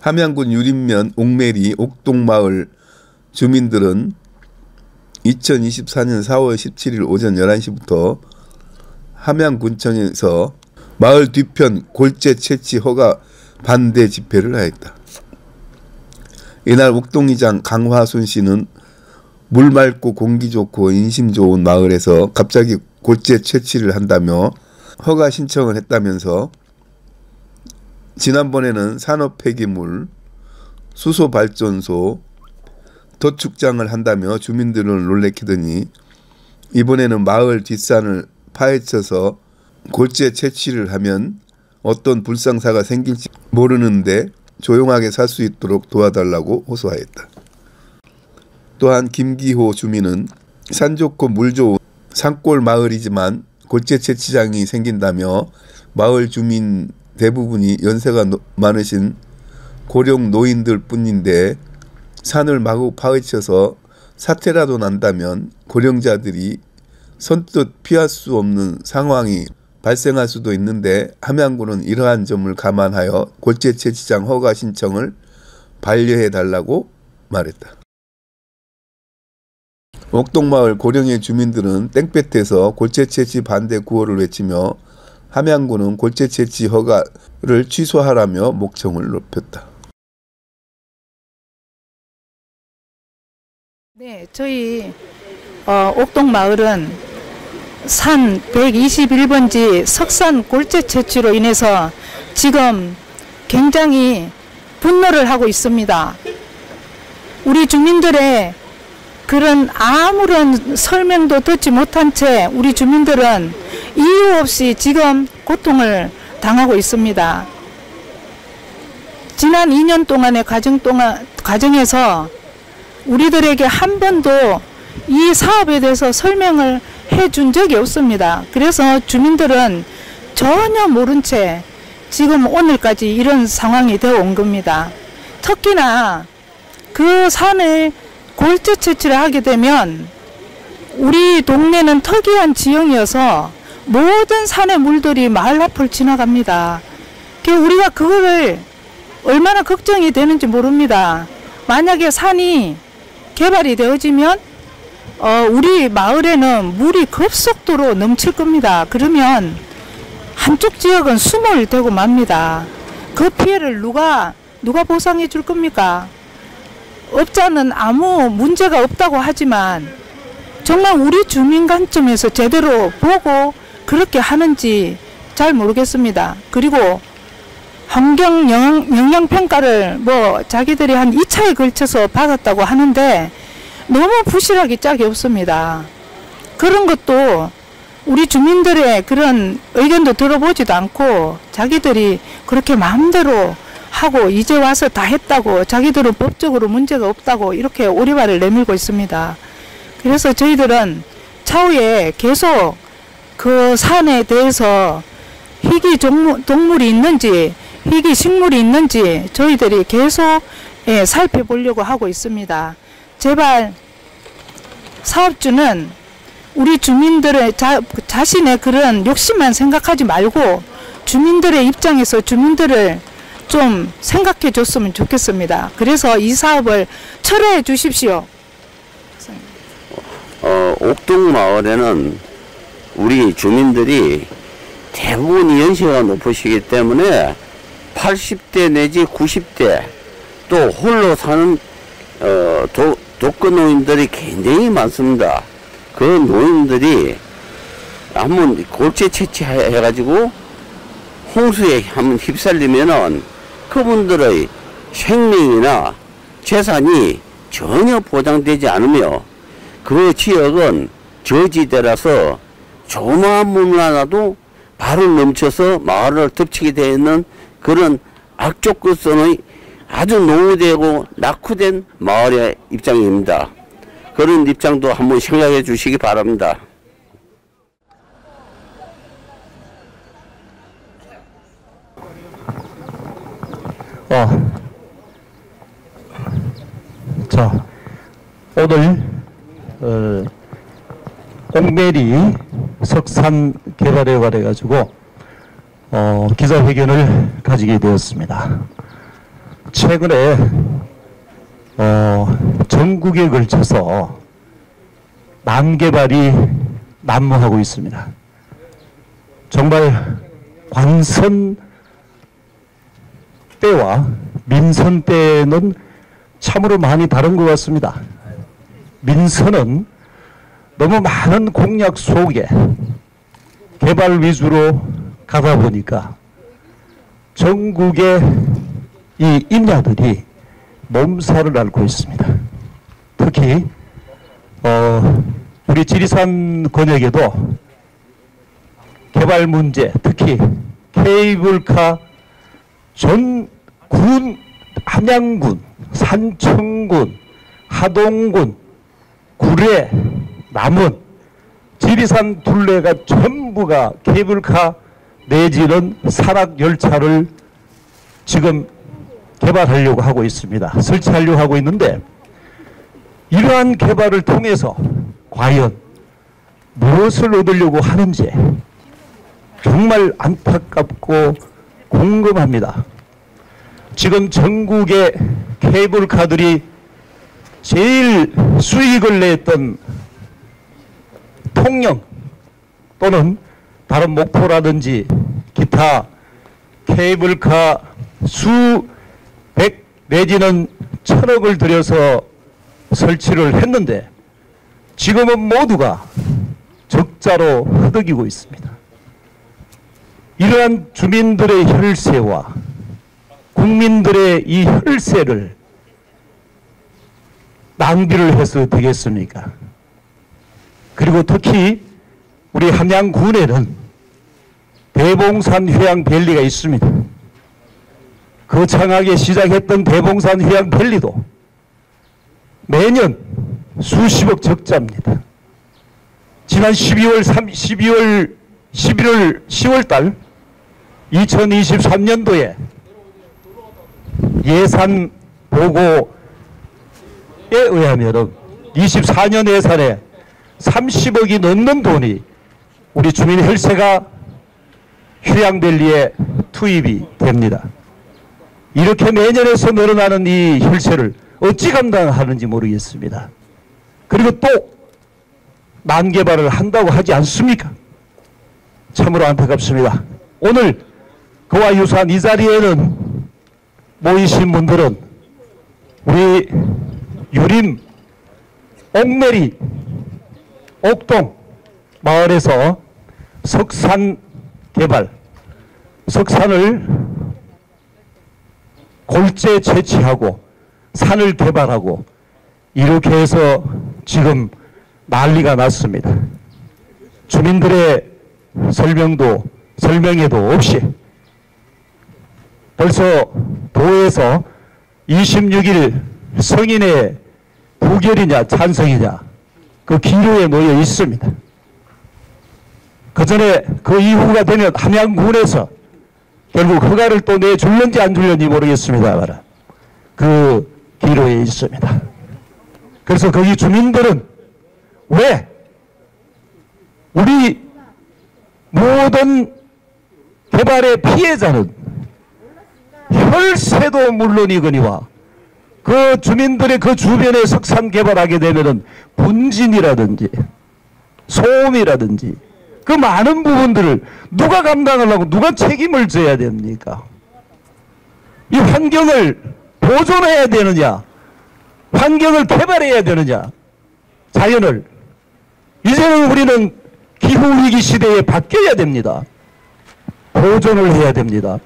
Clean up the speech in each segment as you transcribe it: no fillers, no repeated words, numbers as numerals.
함양군 유림면 옥매리 옥동마을 주민들은 2024년 4월 17일 오전 11시부터 함양군청에서 마을 뒤편 골재 채취 허가 반대 집회를 하였다. 이날 옥동이장 강화순 씨는 물 맑고 공기 좋고 인심 좋은 마을에서 갑자기 골재 채취를 한다며 허가 신청을 했다면서 지난번에는 산업폐기물, 수소발전소, 도축장을 한다며 주민들을 놀래키더니 이번에는 마을 뒷산을 파헤쳐서 골재 채취를 하면 어떤 불상사가 생길지 모르는데 조용하게 살 수 있도록 도와달라고 호소하였다. 또한 김기호 주민은 산 좋고 물 좋은 산골 마을이지만 골재 채취장이 생긴다며 마을 주민 대부분이 연세가 많으신 고령 노인들 뿐인데 산을 마구 파헤쳐서 사태라도 난다면 고령자들이 선뜻 피할 수 없는 상황이 발생할 수도 있는데 함양군은 이러한 점을 감안하여 골재 채취장 허가 신청을 반려해달라고 말했다. 옥동마을 고령의 주민들은 땡볕에서 골재 채취 반대 구호를 외치며 함양군은 골재 채취 허가를 취소하라며 목청을 높였다. 네, 저희 옥동마을은 산 121번지 석산 골재 채취로 인해서 지금 굉장히 분노를 하고 있습니다. 우리 주민들의 그런 아무런 설명도 듣지 못한 채 우리 주민들은 이유 없이 지금 고통을 당하고 있습니다. 지난 2년 동안의 과정에서 우리들에게 한 번도 이 사업에 대해서 설명을 해준 적이 없습니다. 그래서 주민들은 전혀 모른 채 지금 오늘까지 이런 상황이 되어 온 겁니다. 특히나 그 산을 골재 채취를 하게 되면 우리 동네는 특이한 지형이어서 모든 산의 물들이 마을 앞을 지나갑니다. 우리가 그거를 얼마나 걱정이 되는지 모릅니다. 만약에 산이 개발이 되어지면 우리 마을에는 물이 급속도로 넘칠 겁니다. 그러면 한쪽 지역은 수몰 되고 맙니다. 그 피해를 누가 보상해 줄 겁니까? 업자는 아무 문제가 없다고 하지만 정말 우리 주민 관점에서 제대로 보고 그렇게 하는지 잘 모르겠습니다. 그리고 환경 영향평가를 자기들이 한 2차에 걸쳐서 받았다고 하는데 너무 부실하기 짝이 없습니다. 그런 것도 우리 주민들의 그런 의견도 들어보지도 않고 자기들이 그렇게 마음대로 하고 이제 와서 다 했다고 자기들은 법적으로 문제가 없다고 이렇게 오리발을 내밀고 있습니다. 그래서 저희들은 차후에 계속 그 산에 대해서 희귀 동물이 있는지 희귀 식물이 있는지 저희들이 계속 살펴보려고 하고 있습니다. 제발 사업주는 우리 주민들의 자신의 그런 욕심만 생각하지 말고 주민들의 입장에서 주민들을 좀 생각해 줬으면 좋겠습니다. 그래서 이 사업을 철회해 주십시오. 옥동마을에는 우리 주민들이 대부분이 연세가 높으시기 때문에 80대 내지 90대 또 홀로 사는 독거노인들이 굉장히 많습니다. 그 노인들이 한번 골재 채취해가지고 홍수에 한번 휩쓸리면은 그분들의 생명이나 재산이 전혀 보장되지 않으며 그 지역은 저지대라서 조그마한 물 하나도 바로 넘쳐서 마을을 덮치게 되어 있는 그런 악조건성의 아주 노후되고 낙후된 마을의 입장입니다. 그런 입장도 한번 생각해 주시기 바랍니다. 자, 오늘 옥매리 석산 개발에 관해 가지고 기자회견을 가지게 되었습니다. 최근에 전국에 걸쳐서 난개발이 난무하고 있습니다. 정말 관선 때와 민선 때는 참으로 많이 다른 것 같습니다. 민선은 너무 많은 공약 속에 개발 위주로 가다 보니까 전국의 이 임야들이 몸살을 앓고 있습니다. 특히 우리 지리산 권역에도 개발 문제, 특히 케이블카 전 군, 함양군, 산청군, 하동군, 구례, 남원, 지리산 둘레가 전부가 케이블카 내지는 산악열차를 지금 개발하려고 하고 있습니다. 설치하려고 하고 있는데 이러한 개발을 통해서 과연 무엇을 얻으려고 하는지 정말 안타깝고 궁금합니다. 지금 전국의 케이블카들이 제일 수익을 냈던 통영 또는 다른 목포라든지 기타 케이블카 수백 내지는 천억을 들여서 설치를 했는데 지금은 모두가 적자로 허덕이고 있습니다. 이러한 주민들의 혈세와 국민들의 이 혈세를 낭비를 해서 되겠습니까? 그리고 특히 우리 함양군에는 대봉산 휴양밸리가 있습니다. 거창하게 시작했던 대봉산 휴양밸리도 매년 수십억 적자입니다. 지난 11월 10월 2023년도에 예산 보고에 의하면 24년 예산에 30억이 넘는 돈이 우리 주민 혈세가 휴양밸리에 투입이 됩니다. 이렇게 매년에서 늘어나는 이 혈세를 어찌 감당하는지 모르겠습니다. 그리고 또 난개발을 한다고 하지 않습니까? 참으로 안타깝습니다. 오늘 그와 유사한 이 자리에는 모이신 분들은 우리 유림, 옥내리, 옥동 마을에서 석산 개발, 석산을 골재 채취하고 산을 개발하고 이렇게 해서 지금 난리가 났습니다. 주민들의 설명에도 없이 벌써 도에서 26일 성인의 부결이냐 찬성이냐 그 기로에 놓여 있습니다. 그 전에 그 이후가 되면 함양군에서 결국 허가를 또 내줄는지 안 줄는지 모르겠습니다만 그 기로에 있습니다. 그래서 거기 주민들은 왜 우리 모든 개발의 피해자는 혈세도 물론이거니와 그 주민들의 그 주변에 석산 개발하게 되면은 분진이라든지 소음이라든지 그 많은 부분들을 누가 감당하려고 누가 책임을 져야 됩니까? 이 환경을 보존해야 되느냐, 환경을 개발해야 되느냐, 자연을. 이제는 우리는 기후위기 시대에 바뀌어야 됩니다. 보존을 해야 됩니다.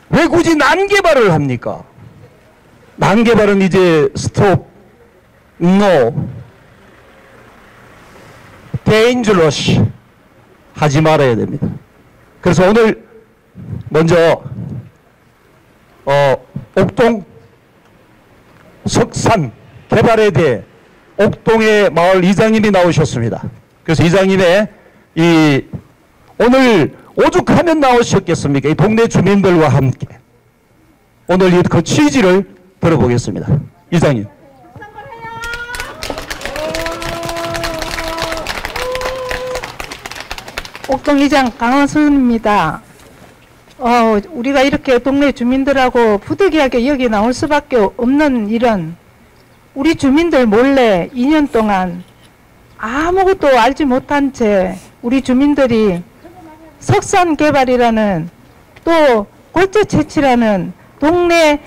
왜 굳이 난개발을 합니까? 난개발은 이제 스톱, 노, 데인저러스 하지 말아야 됩니다. 그래서 오늘 먼저 옥동 석산 개발에 대해 옥동의 마을 이장님이 나오셨습니다. 그래서 이장님의 이 오늘 오죽하면 나오셨겠습니까? 이 동네 주민들과 함께 오늘 그 취지를 들어보겠습니다. 이장님. 옥동이장 강원순입니다. 우리가 이렇게 동네 주민들하고 부득이하게 여기 나올 수밖에 없는 일은 우리 주민들 몰래 2년 동안 아무것도 알지 못한 채 우리 주민들이 석산개발이라는 또 골재채취라는 동네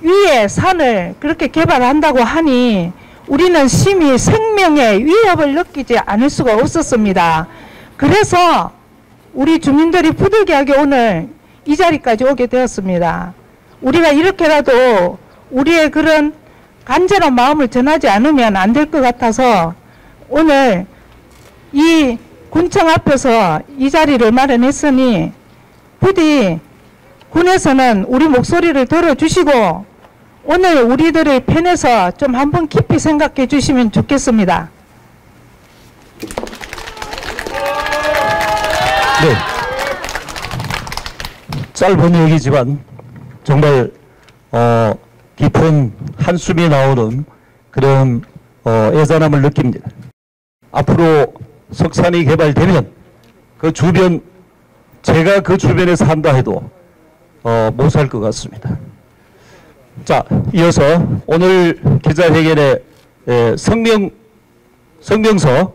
위에 산을 그렇게 개발한다고 하니 우리는 심히 생명의 위협을 느끼지 않을 수가 없었습니다. 그래서 우리 주민들이 부득이하게 오늘 이 자리까지 오게 되었습니다. 우리가 이렇게라도 우리의 그런 간절한 마음을 전하지 않으면 안 될 것 같아서 오늘 이 군청 앞에서 이 자리를 마련했으니 부디 군에서는 우리 목소리를 들어주시고 오늘 우리들의 편에서 좀 한번 깊이 생각해 주시면 좋겠습니다. 네. 짧은 얘기지만 정말 깊은 한숨이 나오는 그런 애잔함을 느낍니다. 앞으로 석산이 개발되면 그 주변, 제가 그 주변에 산다 해도 못 살 것 같습니다. 자, 이어서 오늘 기자회견에 성명서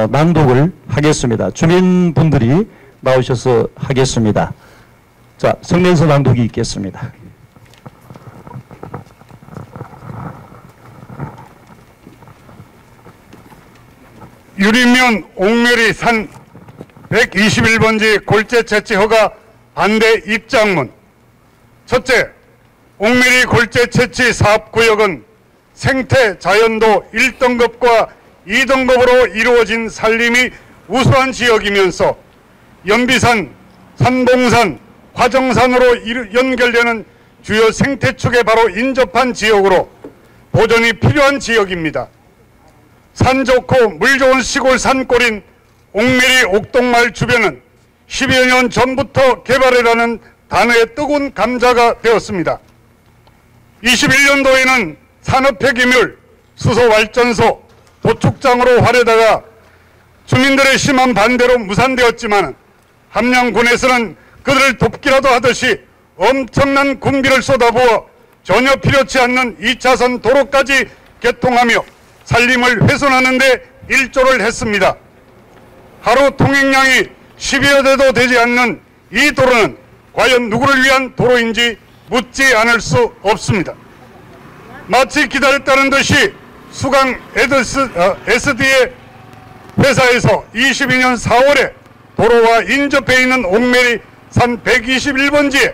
낭독을 하겠습니다. 주민분들이 나오셔서 하겠습니다. 자, 성명서 낭독이 있겠습니다. 유리면 옥메리 산 121번지 골재채취 허가 반대 입장문. 첫째, 옥메리 골재채취 사업구역은 생태 자연도 1등급과 2등급으로 이루어진 산림이 우수한 지역이면서 연비산, 산봉산, 화정산으로 연결되는 주요 생태축에 바로 인접한 지역으로 보존이 필요한 지역입니다. 산 좋고 물 좋은 시골 산골인 옥메리 옥동마을 주변은 10여 년 전부터 개발이라는 단어의 뜨거운 감자가 되었습니다. 21년도에는 산업폐기물, 수소발전소, 도축장으로 활해다가 주민들의 심한 반대로 무산되었지만 함양군에서는 그들을 돕기라도 하듯이 엄청난 군비를 쏟아부어 전혀 필요치 않는 2차선 도로까지 개통하며 산림을 훼손하는 데 일조를 했습니다. 하루 통행량이 10여 대도 되지 않는 이 도로는 과연 누구를 위한 도로인지 묻지 않을 수 없습니다. 마치 기다렸다는 듯이 수강 SD의 회사에서 22년 4월에 도로와 인접해 있는 옥메리 산 121번지에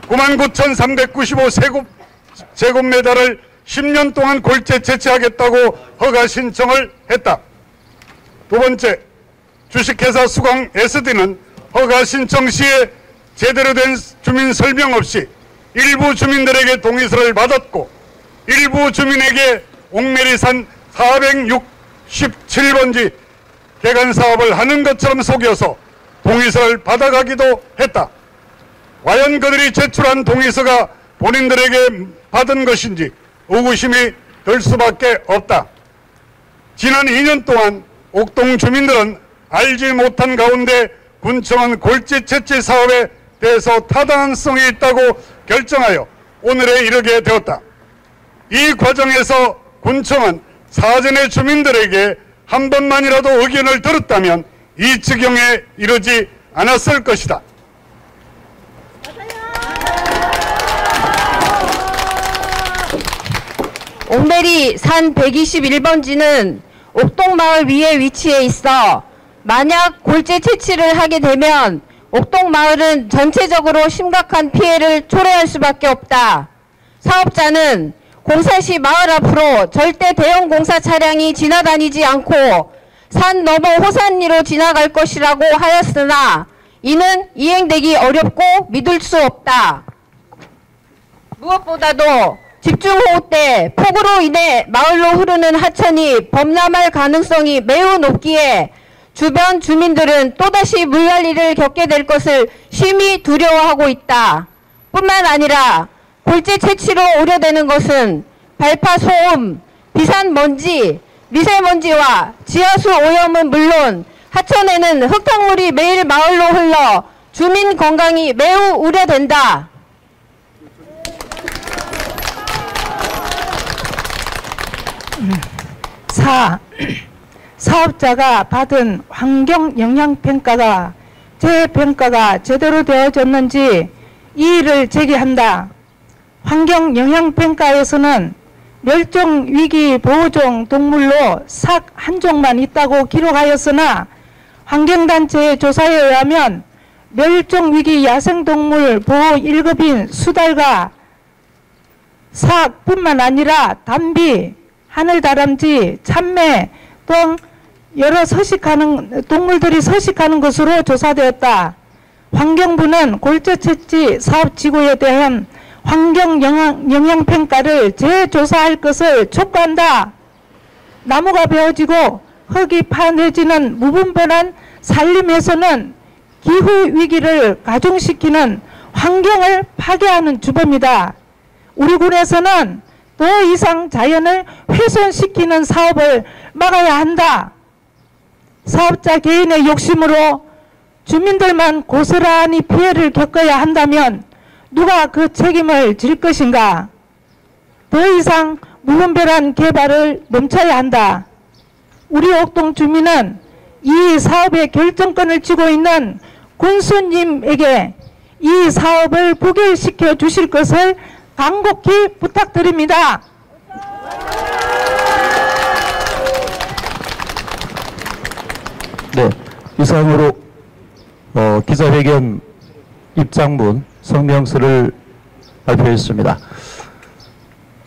99,395제곱미터를 10년 동안 골재 채취하겠다고 허가 신청을 했다. 두 번째, 주식회사 수강 SD는 허가 신청 시에 제대로 된 주민 설명 없이 일부 주민들에게 동의서를 받았고 일부 주민에게 옥메리산 467번지 개간 사업을 하는 것처럼 속여서 동의서를 받아가기도 했다. 과연 그들이 제출한 동의서가 본인들에게 받은 것인지 의구심이 들 수밖에 없다. 지난 2년 동안 옥동 주민들은 알지 못한 가운데 군청은 골재 채취 사업에 대해서 타당성이 있다고 결정하여 오늘에 이르게 되었다. 이 과정에서 군청은 사전에 주민들에게 한 번만이라도 의견을 들었다면 이 지경에 이르지 않았을 것이다. 옥메리 산 121번지는 옥동마을 위에 위치해 있어 만약 골재 채취를 하게 되면 옥동마을은 전체적으로 심각한 피해를 초래할 수밖에 없다. 사업자는 공사 시 마을 앞으로 절대 대형 공사 차량이 지나다니지 않고 산 너머 호산리로 지나갈 것이라고 하였으나 이는 이행되기 어렵고 믿을 수 없다. 무엇보다도 집중호우 때 폭우로 인해 마을로 흐르는 하천이 범람할 가능성이 매우 높기에 주변 주민들은 또다시 물난리를 겪게 될 것을 심히 두려워하고 있다. 뿐만 아니라 골재 채취로 우려되는 것은 발파 소음, 비산먼지, 미세먼지와 지하수 오염은 물론 하천에는 흙탕물이 매일 마을로 흘러 주민 건강이 매우 우려된다. 사업자가 받은 환경 영향 평가가 재평가가 제대로 되어졌는지 이의를 제기한다. 환경 영향 평가에서는 멸종 위기 보호종 동물로 삭 한 종만 있다고 기록하였으나 환경단체의 조사에 의하면 멸종 위기 야생동물 보호 1급인 수달과 삭뿐만 아니라 담비, 하늘다람쥐, 참매 등 여러 동물들이 서식하는 것으로 조사되었다. 환경부는 골재채취 사업지구에 대한 환경 영향평가를 재조사할 것을 촉구한다. 나무가 베어지고 흙이 파내지는 무분별한 산림에서는 기후위기를 가중시키는 환경을 파괴하는 주범이다. 우리 군에서는 더 이상 자연을 훼손시키는 사업을 막아야 한다. 사업자 개인의 욕심으로 주민들만 고스란히 피해를 겪어야 한다면 누가 그 책임을 질 것인가? 더 이상 무분별한 개발을 멈춰야 한다. 우리 옥동 주민은 이 사업의 결정권을 쥐고 있는 군수님에게 이 사업을 부결시켜 주실 것을 간곡히 부탁드립니다. 네, 이상으로 기자회견 입장문 성명서를 발표했습니다.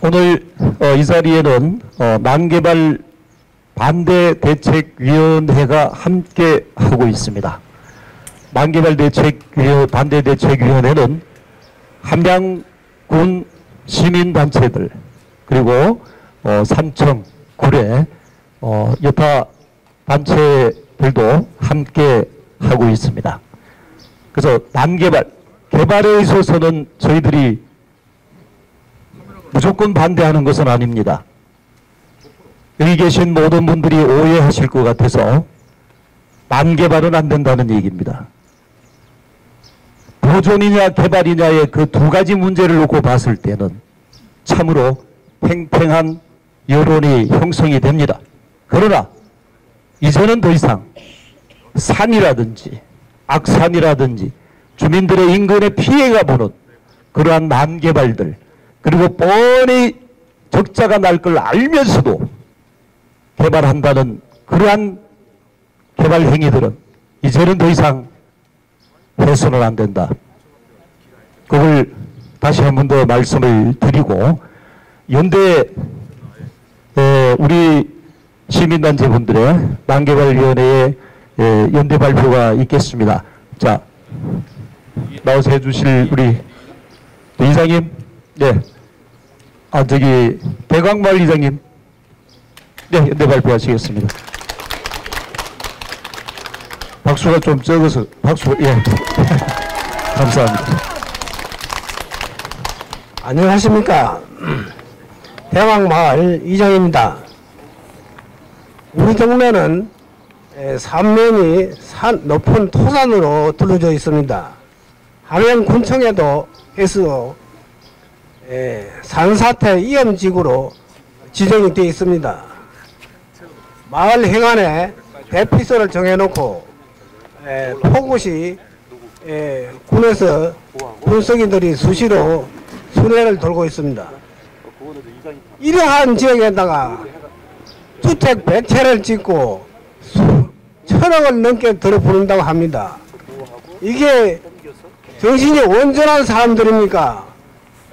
오늘 이 자리에는 난개발 반대대책위원회가 함께 하고 있습니다. 난개발 반대대책위원회는 함양군 시민단체들 그리고 산청, 구례 여타 단체들도 함께 하고 있습니다. 그래서 개발에 있어서는 저희들이 무조건 반대하는 것은 아닙니다. 여기 계신 모든 분들이 오해하실 것 같아서 난개발은 안 된다는 얘기입니다. 보존이냐 개발이냐의 그 두 가지 문제를 놓고 봤을 때는 참으로 팽팽한 여론이 형성이 됩니다. 그러나 이제는 더 이상 산이라든지 악산이라든지 주민들의 인근에 피해가 보는 그러한 난개발들 그리고 뻔히 적자가 날 걸 알면서도 개발한다는 그러한 개발 행위들은 이제는 더 이상 해서는 안 된다. 그걸 다시 한 번 더 말씀을 드리고 연대 우리 시민단체분들의 난개발위원회의 연대 발표가 있겠습니다. 자, 나와서 해주실 우리 이장님, 네, 대광마을 이장님, 네, 연대 발표하시겠습니다. 박수가 좀 적어서 박수, 예, 감사합니다. 안녕하십니까. 대광마을 이장입니다. 우리 동네는 삼면이 높은 토산으로 둘러져 있습니다. 함양군청에도 해서 산사태 위험지구로 지정이 되어 있습니다. 마을 행안에 대피소를 정해놓고 폭우시 군에서 군성이들이 수시로 순회를 돌고 있습니다. 이러한 지역에다가 주택 100채를 짓고 1000억을 넘게 들어부른다고 합니다. 이게 정신이 온전한 사람들입니까?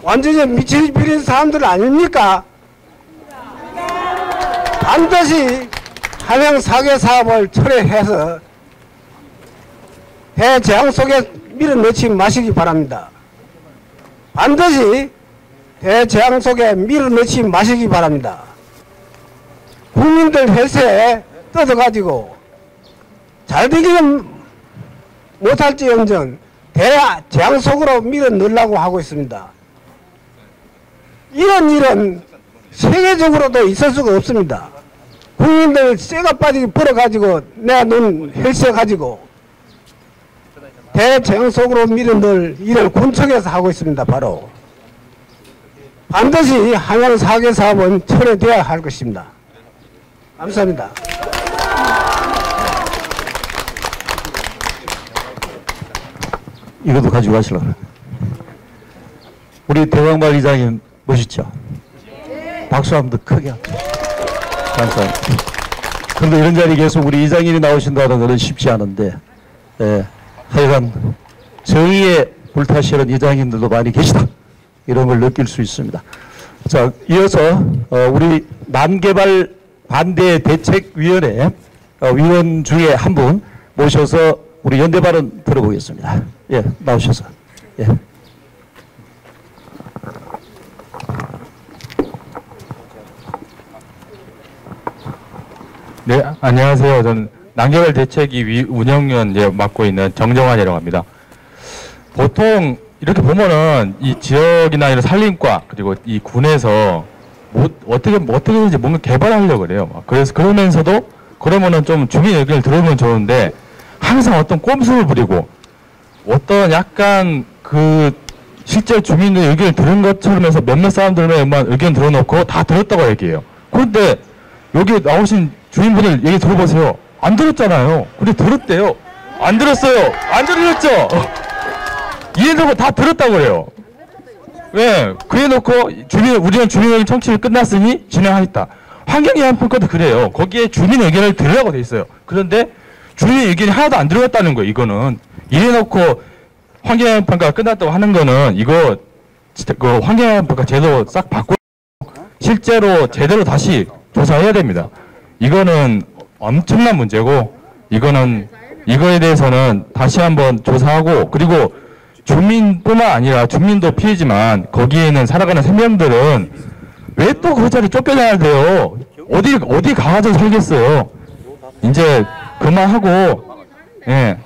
완전히 미쳐버린 사람들 아닙니까? 반드시 함양 사계 사업을 철회해서 대재앙 속에 밀어넣지 마시기 바랍니다. 반드시 대재앙 속에 밀어넣지 마시기 바랍니다. 국민들 혈세에 뜯어가지고 잘되기는 못할지언정 대재앙 속으로 밀어넣으려고 하고 있습니다. 이런 일은 세계적으로도 있을 수가 없습니다. 국민들 쇠가 빠지게 벌어가지고 내 눈 혈세 가지고 대정속으로 밀어넣을 일을 군청에서 하고 있습니다. 바로 반드시 한양 4개 사업은 철회되어야 할 것입니다. 감사합니다. 이것도 가지고 가시려고. 우리 대왕마을 이장님 멋있죠? 박수 한번 더 크게. 감사합니다. 그런데 이런 자리에 계속 우리 이장님이 나오신다는 것은 쉽지 않은데, 하여간 정의에 불타시는 이장님들도 많이 계시다. 이런 걸 느낄 수 있습니다. 자, 이어서 우리 난개발 반대 대책위원회 위원 중에 한 분 모셔서 우리 연대 발언 들어보겠습니다. 예, 나오셔서. 예. 네, 안녕하세요. 저는 난개발 대책위 운영위원 맡고 있는 정정환이라고 합니다. 보통 이렇게 보면은 이 지역이나 이런 산림과 그리고 이 군에서 어떻게든지 뭔가 개발하려고 그래요. 그래서 그러면서도 그러면은 좀 주민 의견을 들어보면 좋은데 항상 어떤 꼼수를 부리고 어떤 약간 그 실제 주민의 의견을 들은 것처럼 해서 몇몇 사람들만 의견 들어놓고 다 들었다고 얘기해요. 그런데 여기 나오신 주민분들 얘기 들어보세요. 안 들었잖아요. 근데 들었대요. 안 들었어요. 안 들었죠? 이해되고 다 들었다고 그래요. 왜? 그래놓고 우리는 주민 의견 청취를 끝났으니 진행하겠다. 환경영향평가도 그래요. 거기에 주민 의견을 들으라고 돼 있어요. 그런데 주민 의견이 하나도 안 들어갔다는 거예요. 이거는 이래놓고 환경영향평가가 끝났다고 하는 거는 이거 그 환경영향평가 제도 싹 바꾸고 실제로 제대로 다시 조사해야 됩니다. 이거는 엄청난 문제고 이거에 대해서는 다시 한번 조사하고 그리고 주민뿐만 아니라 주민도 피해지만 거기에는 살아가는 생명들은 왜 또 그 자리 쫓겨나야 돼요? 어디 가가지고 살겠어요? 이제 그만하고 예,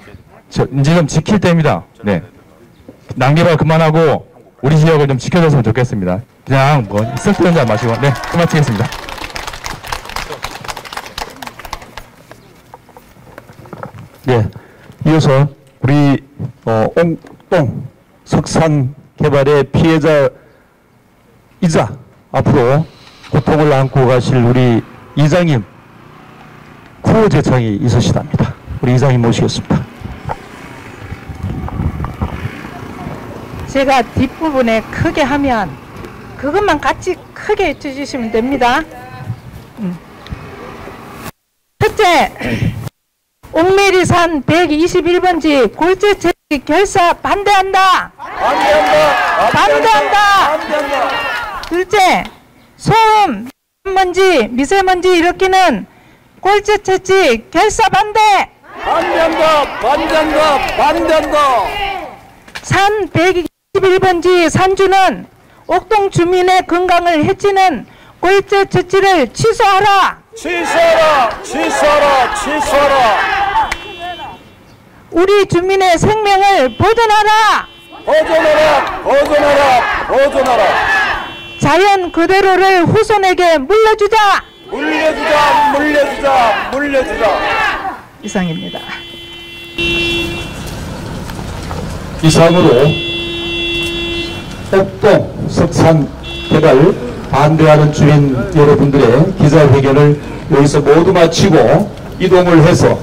이제 좀 지킬 때입니다. 네, 난개발 그만하고 우리 지역을 좀 지켜줬으면 좋겠습니다. 그냥 뭐 쓸데없는 말 마시고 네, 그만치겠습니다. 네, 이어서 우리 옹동 석산 개발의 피해자이자 앞으로 고통을 안고 가실 우리 이장님 구호 제청이 있으시답니다. 우리 이장님 모시겠습니다. 제가 뒷부분에 크게 하면 그것만 같이 크게 해주시면 됩니다. 첫째, 옥메리산 121번지 골재 채취 결사 반대한다. 반대한다. 둘째, 소음, 먼지, 미세먼지 일으키는 골재 채취 결사 반대. 반대한다. 산 121번지 산주는 옥동 주민의 건강을 해치는 골재 채취를 취소하라. 우리 주민의 생명을 보존하라. 자연 그대로를 후손에게 물려주자. 이상입니다. 이상으로 옥동 석산 개발 반대하는 주민 여러분들의 기자회견을 여기서 모두 마치고 이동을 해서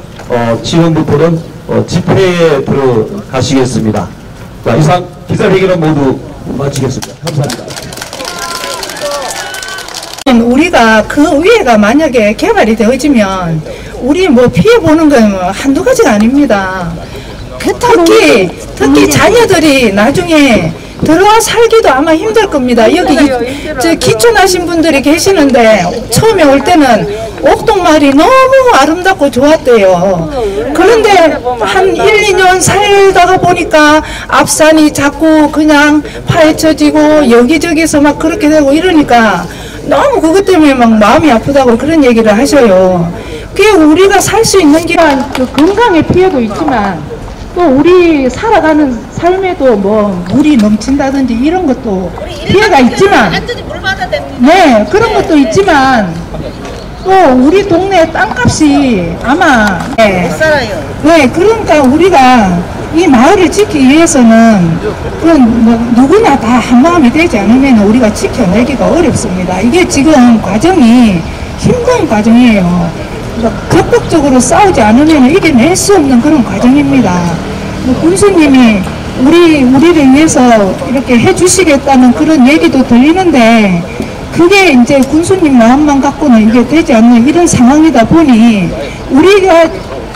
지금부터는 집회에 들어가시겠습니다. 자, 이상 기자회견은 모두 마치겠습니다. 감사합니다. 우리가 그 위에가 만약에 개발이 되어지면 우리 뭐 피해보는 건 한두 가지가 아닙니다. 특히 자녀들이 나중에 들어와 살기도 아마 힘들 겁니다. 여기 저 기촌하신 분들이 계시는데 처음에 올 때는 옥동마을이 너무 아름답고 좋았대요. 그런데 한 1, 2년 살다가 보니까 앞산이 자꾸 그냥 파헤쳐지고 여기저기서 막 그렇게 되고 이러니까 너무 그것 때문에 막 마음이 아프다고 그런 얘기를 하셔요. 그게 우리가 살 수 있는 길은 그 건강에 피해도 있지만 또 우리 살아가는 삶에도 뭐 물이 넘친다든지 이런 것도 피해가 있지만 네, 그런 것도 있지만 또 우리 동네 땅값이 아마 네, 그러니까 우리가 이 마을을 지키기 위해서는 뭐 누구나 다 한마음이 되지 않으면 우리가 지켜내기가 어렵습니다. 이게 지금 과정이 힘든 과정이에요. 적극적으로 싸우지 않으면 이겨낼 수 없는 그런 과정입니다. 군수님이 우리를 위해서 이렇게 해주시겠다는 그런 얘기도 들리는데 그게 이제 군수님 마음만 갖고는 이게 되지 않는 이런 상황이다 보니 우리가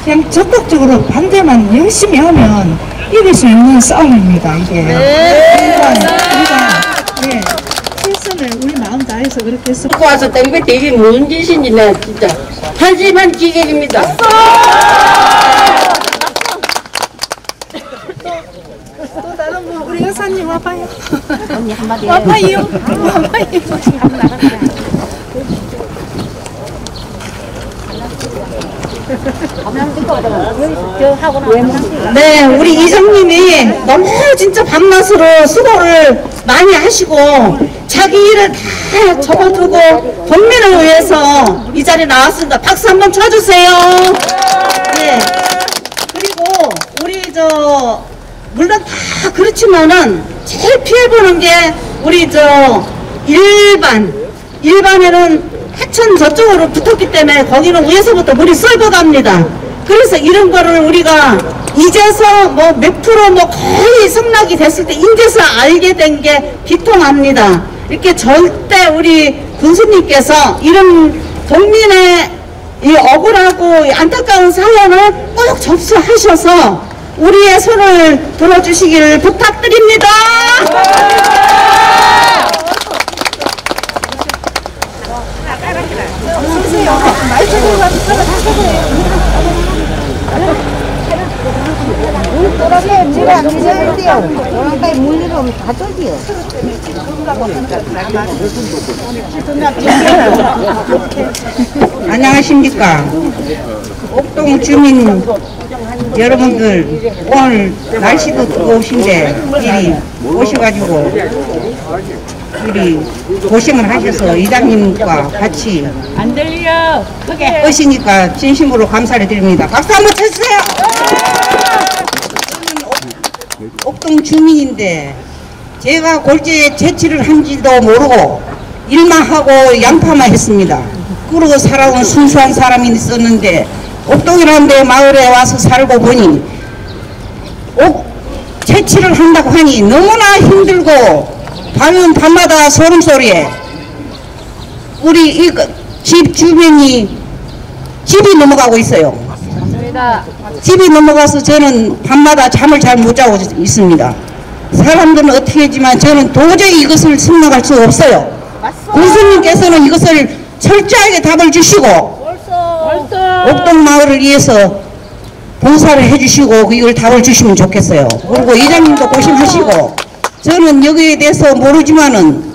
그냥 적극적으로 반대만 열심히 하면 이길 수 있는 싸움입니다. 이게. 우리가 최선을 우리 마음 다해서 그렇게 했어. 갖고 와서 땡볕에 이게 무슨 짓인지 나 진짜 한심한 기계입니다. 또 다른 분 우리 여사님 와봐요. 언니 한마디 와봐요. 네, 우리 이장님이 너무 진짜 밤낮으로 수고를 많이 하시고 자기 일을 다 접어두고 본민을 위해서 이 자리에 나왔습니다. 박수 한번 쳐주세요. 네. 그리고 우리 물론 다 그렇지만은 제일 피해보는 게 우리 일반에는 하천 저쪽으로 붙었기 때문에 거기는 위에서부터 물이 쏠고 갑니다. 그래서 이런 거를 우리가 이제서 뭐 몇 프로 뭐 거의 성락이 됐을 때 인제서 알게 된 게 비통합니다. 이렇게 절대 우리 군수님께서 이런 동민의 이 억울하고 안타까운 사연을 꼭 접수하셔서 우리의 손을 들어주시기를 부탁드립니다. 안녕하십니까. 옥동 주민 여러분들, 오늘 날씨도 뜨거우신데 이리 오셔가지고 우리 고생을 하셔서 이장님과 같이 안 들려 크게 오시니까 진심으로 감사를 드립니다. 박수 한번 쳐주세요. 저는 옥동 주민인데 제가 골재 채취를 한지도 모르고 일만 하고 양파만 했습니다. 그러고 살아온 순수한 사람이 있었는데 옥동이라는 데 마을에 와서 살고 보니 채취를 한다고 하니 너무나 힘들고 밤은 밤마다 소름소리에 우리 이 집 주변이 집이 넘어가고 있어요. 맞습니다. 집이 넘어가서 저는 밤마다 잠을 잘 못 자고 있습니다. 사람들은 어떻게 했지만 저는 도저히 이것을 승낙할 수 없어요. 군수님께서는 이것을 철저하게 답을 주시고 옥동 마을을 위해서 봉사를 해주시고 이걸 답을 주시면 좋겠어요. 그리고 이장님도 고심하시고 저는 여기에 대해서 모르지만은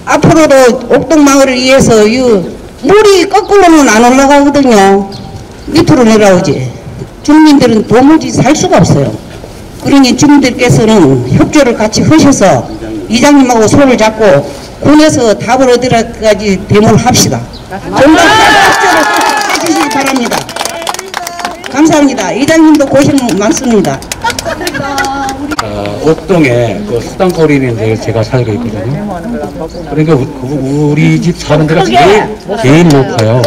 앞으로도 옥동 마을을 위해서 이 물이 거꾸로는 안 올라가거든요. 밑으로 내려오지. 주민들은 도무지 살 수가 없어요. 그러니 주민들께서는 협조를 같이 하셔서 이장님하고 손을 잡고 군에서 답을 얻으라까지 대모를 합시다. 정말 협조를 해주시기 바랍니다. 감사합니다. 이장님도 고생 많습니다. 옥동에 그 수당거리인데 제가 살고 있거든요. 그러니까 우리 집 사는 데가 제일 높아요.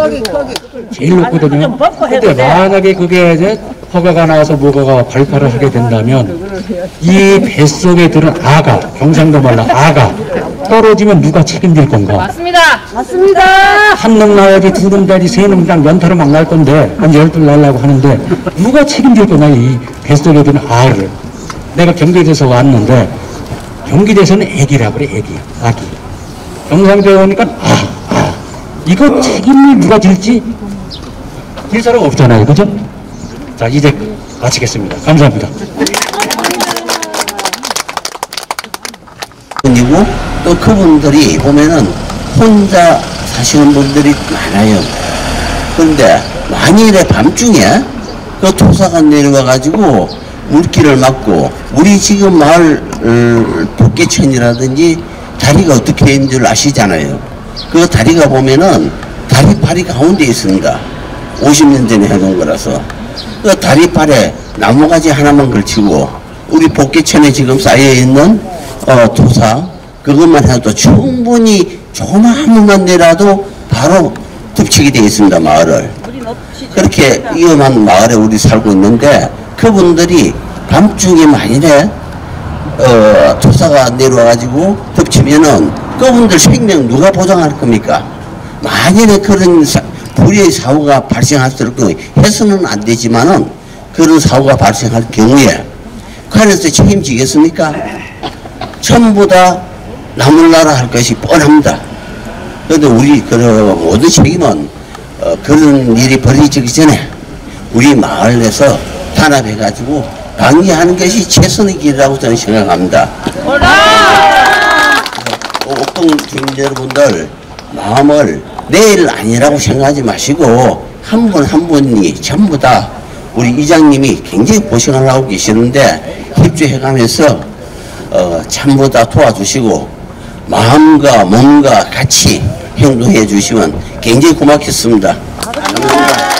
제일 높거든요. 근데 만약에 그게 이제 허가가 나와서 뭐가 발파를 하게 된다면 이 뱃속에 들은 아가, 경상도 말로 아가 떨어지면 누가 책임질 건가? 맞습니다. 맞습니다. 한 놈 나야지, 두 놈 나야지, 세 놈 그냥 연타로 막 날 건데 한 12 날라고 하는데 누가 책임질 거냐, 이 뱃속에 드는 아를. 내가 경기도에서 왔는데 경기도에서는 애기라 그래, 애기, 아기. 경상도에 오니까 이거 책임을 누가 질지 질 사람 없잖아요, 그죠? 자, 이제 마치겠습니다. 감사합니다. 그리고 또 그분들이 보면은 혼자 사시는 분들이 많아요. 그런데 만일에 밤중에 그 토사가 내려와 가지고 물길을 막고 우리 지금 마을 복개천이라든지 다리가 어떻게 있는 줄 아시잖아요. 그 다리가 보면은 다리파리 가운데 있습니다. 50년 전에 해놓은 거라서 그 다리빨에 나무가지 하나만 걸치고 우리 복개천에 지금 쌓여있는 토사 그것만 해도 충분히 조그마한 내라도 바로 덮치게 되어 있습니다. 마을을. 그렇게 위험한 마을에 우리 살고 있는데 그분들이 밤중에 만일에 토사가 내려와가지고 덮치면은 그분들 생명 누가 보장할 겁니까? 만일에 그런 불의의 사고가 발생할 수 있을 경우에 해서는 안 되지만은 그런 사고가 발생할 경우에 관에서 책임지겠습니까? 전부 다 나몰라라 할 것이 뻔합니다. 그런데 우리 모든 책임은 그런 일이 벌어지기 전에 우리 마을에서 단합해가지고 방지하는 것이 최선의 길이라고 저는 생각합니다. 옥동 주민 여러분들 마음을 내일 아니라고 생각하지 마시고 한 분 한 분이 전부 다 우리 이장님이 굉장히 고생을 하고 계시는데 협조해가면서 전부 다 도와주시고 마음과 몸과 같이 행동해 주시면 굉장히 고맙겠습니다. 감사합니다.